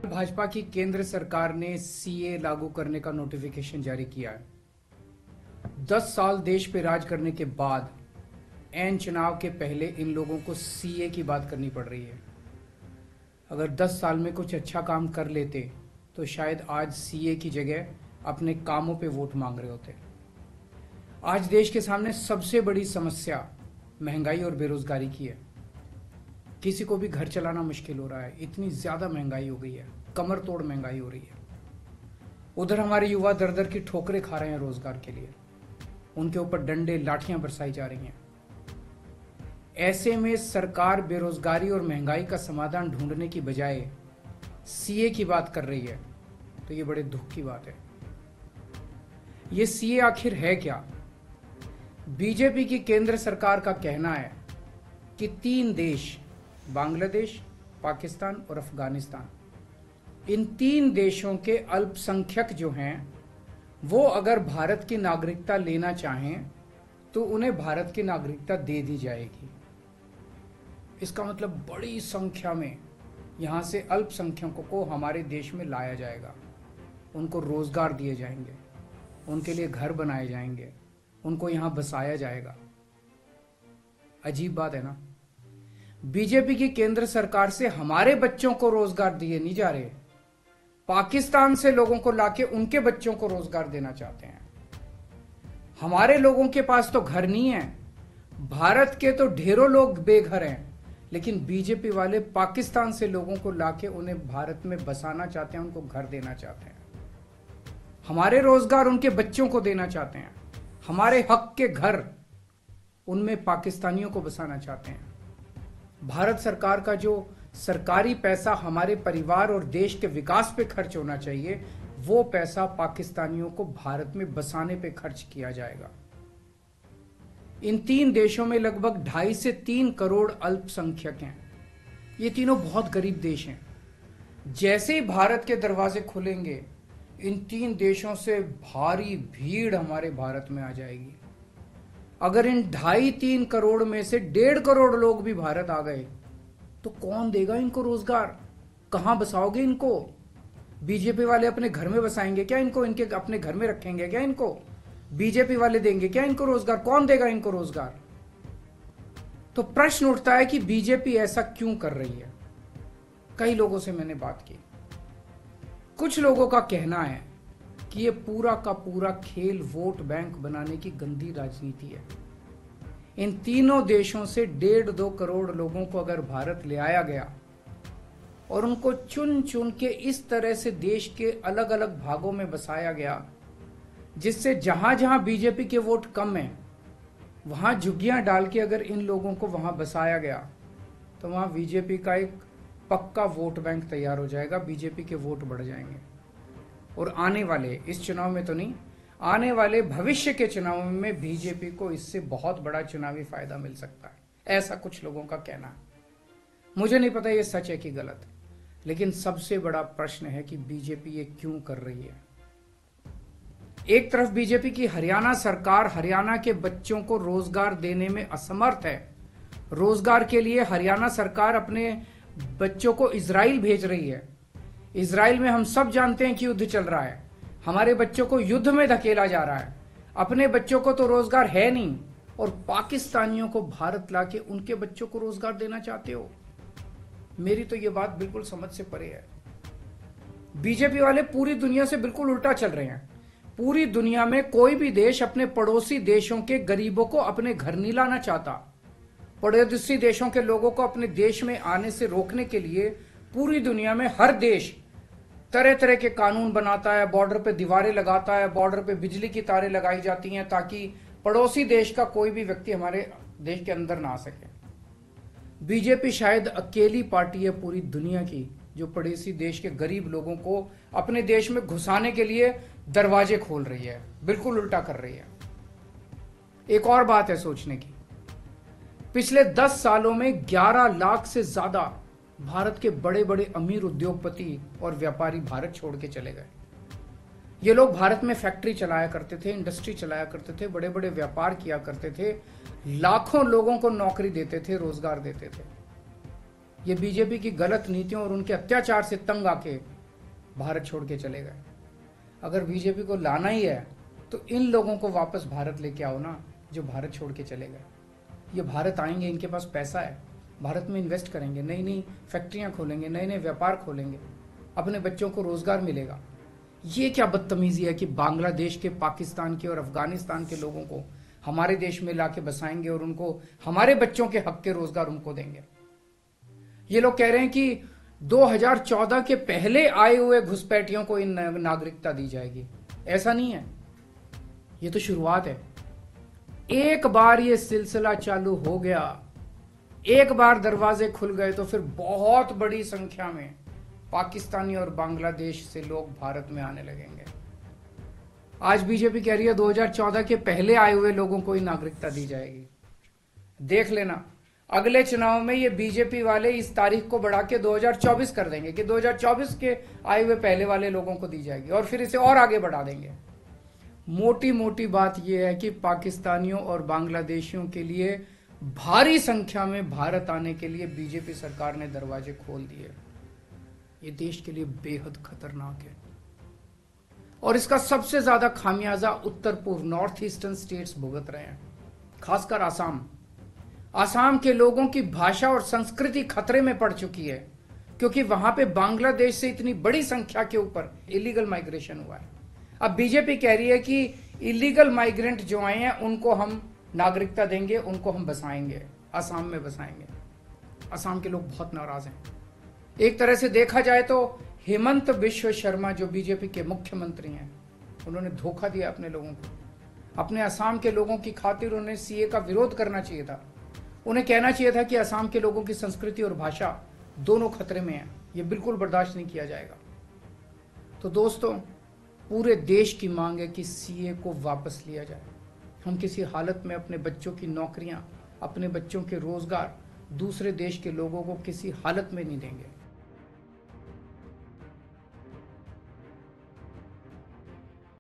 भाजपा की केंद्र सरकार ने सीए लागू करने का नोटिफिकेशन जारी किया है। 10 साल देश पे राज करने के बाद एन चुनाव के पहले इन लोगों को सीए की बात करनी पड़ रही है। अगर 10 साल में कुछ अच्छा काम कर लेते तो शायद आज सीए की जगह अपने कामों पे वोट मांग रहे होते। आज देश के सामने सबसे बड़ी समस्या महंगाई और बेरोजगारी की है। किसी को भी घर चलाना मुश्किल हो रहा है, इतनी ज्यादा महंगाई हो गई है, कमर तोड़ महंगाई हो रही है। उधर हमारे युवा दर दर की ठोकरें खा रहे हैं रोजगार के लिए, उनके ऊपर डंडे लाठियां बरसाई जा रही हैं। ऐसे में सरकार बेरोजगारी और महंगाई का समाधान ढूंढने की बजाय सीए की बात कर रही है, तो ये बड़े दुख की बात है। ये सीए आखिर है क्या? बीजेपी की केंद्र सरकार का कहना है कि 3 देश, बांग्लादेश, पाकिस्तान और अफगानिस्तान, इन 3 देशों के अल्पसंख्यक जो हैं वो अगर भारत की नागरिकता लेना चाहें तो उन्हें भारत की नागरिकता दे दी जाएगी। इसका मतलब बड़ी संख्या में यहां से अल्पसंख्यकों को हमारे देश में लाया जाएगा, उनको रोजगार दिए जाएंगे, उनके लिए घर बनाए जाएंगे, उनको यहां बसाया जाएगा। अजीब बात है ना। बीजेपी की केंद्र सरकार से हमारे बच्चों को रोजगार दिए नहीं जा रहे, पाकिस्तान से लोगों को लाके उनके बच्चों को रोजगार देना चाहते हैं। हमारे लोगों के पास तो घर नहीं है, भारत के तो ढेरों लोग बेघर हैं, लेकिन बीजेपी वाले पाकिस्तान से लोगों को लाके उन्हें भारत में बसाना चाहते हैं, उनको घर देना चाहते हैं। हमारे रोजगार उनके बच्चों को देना चाहते हैं, हमारे हक के घर उनमें पाकिस्तानियों को बसाना चाहते हैं। भारत सरकार का जो सरकारी पैसा हमारे परिवार और देश के विकास पे खर्च होना चाहिए, वो पैसा पाकिस्तानियों को भारत में बसाने पे खर्च किया जाएगा। इन 3 देशों में लगभग 2.5 से 3 करोड़ अल्पसंख्यक हैं। ये तीनों बहुत गरीब देश हैं। जैसे ही भारत के दरवाजे खुलेंगे, इन 3 देशों से भारी भीड़ हमारे भारत में आ जाएगी। अगर इन 2.5-3 करोड़ में से 1.5 करोड़ लोग भी भारत आ गए तो कौन देगा इनको रोजगार? कहां बसाओगे इनको? बीजेपी वाले अपने घर में बसाएंगे क्या इनको? इनके अपने घर में रखेंगे क्या इनको? बीजेपी वाले देंगे क्या इनको रोजगार? कौन देगा इनको रोजगार? तो प्रश्न उठता है कि बीजेपी ऐसा क्यों कर रही है। कई लोगों से मैंने बात की, कुछ लोगों का कहना है कि ये पूरा का पूरा खेल वोट बैंक बनाने की गंदी राजनीति है। इन तीनों देशों से 1.5-2 करोड़ लोगों को अगर भारत ले आया गया और उनको चुन चुन के इस तरह से देश के अलग अलग भागों में बसाया गया, जिससे जहां जहां बीजेपी के वोट कम हैं वहां झुग्गियां डाल के अगर इन लोगों को वहां बसाया गया तो वहां बीजेपी का एक पक्का वोट बैंक तैयार हो जाएगा, बीजेपी के वोट बढ़ जाएंगे। और आने वाले इस चुनाव में तो नहीं, आने वाले भविष्य के चुनाव में बीजेपी को इससे बहुत बड़ा चुनावी फायदा मिल सकता है, ऐसा कुछ लोगों का कहना है। मुझे नहीं पता ये सच है कि गलत, लेकिन सबसे बड़ा प्रश्न है कि बीजेपी ये क्यों कर रही है। एक तरफ बीजेपी की हरियाणा सरकार हरियाणा के बच्चों को रोजगार देने में असमर्थ है। रोजगार के लिए हरियाणा सरकार अपने बच्चों को इजराइल भेज रही है। इजराइल में हम सब जानते हैं कि युद्ध चल रहा है, हमारे बच्चों को युद्ध में धकेला जा रहा है। अपने बच्चों को तो रोजगार है नहीं और पाकिस्तानियों को भारत लाके उनके बच्चों को रोजगार देना चाहते हो। मेरी तो ये बात बिल्कुल समझ से परे है। बीजेपी वाले पूरी दुनिया से बिल्कुल उल्टा चल रहे हैं। पूरी दुनिया में कोई भी देश अपने पड़ोसी देशों के गरीबों को अपने घर नहीं लाना चाहता। पड़ोसी देशों के लोगों को अपने देश में आने से रोकने के लिए पूरी दुनिया में हर देश तरह तरह के कानून बनाता है, बॉर्डर पे दीवारें लगाता है, बॉर्डर पे बिजली की तारें लगाई जाती हैं ताकि पड़ोसी देश का कोई भी व्यक्ति हमारे देश के अंदर ना आ सके। बीजेपी शायद अकेली पार्टी है पूरी दुनिया की जो पड़ोसी देश के गरीब लोगों को अपने देश में घुसाने के लिए दरवाजे खोल रही है, बिल्कुल उल्टा कर रही है। एक और बात है सोचने की, पिछले 10 सालों में 11 लाख से ज्यादा भारत के बड़े बड़े अमीर उद्योगपति और व्यापारी भारत छोड़ के चले गए। ये लोग भारत में फैक्ट्री चलाया करते थे, इंडस्ट्री चलाया करते थे, बड़े बड़े व्यापार किया करते थे, लाखों लोगों को नौकरी देते थे, रोजगार देते थे। ये बीजेपी की गलत नीतियों और उनके अत्याचार से तंग आके भारत छोड़ के चले गए। अगर बीजेपी को लाना ही है तो इन लोगों को वापस भारत लेके आओ ना, जो भारत छोड़ के चले गए। ये भारत आएंगे, इनके पास पैसा है, भारत में इन्वेस्ट करेंगे, नई नई फैक्ट्रियां खोलेंगे, नए नए व्यापार खोलेंगे, अपने बच्चों को रोजगार मिलेगा। ये क्या बदतमीजी है कि बांग्लादेश के, पाकिस्तान के और अफगानिस्तान के लोगों को हमारे देश में लाके बसाएंगे और उनको हमारे बच्चों के हक के रोजगार उनको देंगे। ये लोग कह रहे हैं कि 2014 के पहले आए हुए घुसपैठियों को इन नागरिकता दी जाएगी। ऐसा नहीं है, ये तो शुरुआत है। एक बार ये सिलसिला चालू हो गया, एक बार दरवाजे खुल गए तो फिर बहुत बड़ी संख्या में पाकिस्तानी और बांग्लादेश से लोग भारत में आने लगेंगे। आज बीजेपी कह रही है 2014 के पहले आए हुए लोगों को ही नागरिकता दी जाएगी। देख लेना, अगले चुनाव में ये बीजेपी वाले इस तारीख को बढ़ा के 2024 कर देंगे कि 2024 के आए हुए पहले वाले लोगों को दी जाएगी, और फिर इसे और आगे बढ़ा देंगे। मोटी मोटी बात यह है कि पाकिस्तानियों और बांग्लादेशियों के लिए भारी संख्या में भारत आने के लिए बीजेपी सरकार ने दरवाजे खोल दिए। ये देश के लिए बेहद खतरनाक है और इसका सबसे ज्यादा खामियाजा उत्तर पूर्व, नॉर्थ ईस्टर्न स्टेट्स भुगत रहे हैं, खासकर आसाम। आसाम के लोगों की भाषा और संस्कृति खतरे में पड़ चुकी है क्योंकि वहां पे बांग्लादेश से इतनी बड़ी संख्या के ऊपर इलीगल माइग्रेशन हुआ है। अब बीजेपी कह रही है कि इलीगल माइग्रेंट जो आए हैं उनको हम नागरिकता देंगे, उनको हम बसाएंगे, आसाम में बसाएंगे। आसाम के लोग बहुत नाराज हैं। एक तरह से देखा जाए तो हेमंत बिश्व शर्मा जो बीजेपी के मुख्यमंत्री हैं, उन्होंने धोखा दिया अपने लोगों को। अपने असम के लोगों की खातिर उन्हें सीए का विरोध करना चाहिए था। उन्हें कहना चाहिए था कि असम के लोगों की संस्कृति और भाषा दोनों खतरे में है, ये बिल्कुल बर्दाश्त नहीं किया जाएगा। तो दोस्तों, पूरे देश की मांग है कि सीए को वापस लिया जाए। हम किसी हालत में अपने बच्चों की नौकरियां, अपने बच्चों के रोजगार दूसरे देश के लोगों को किसी हालत में नहीं देंगे।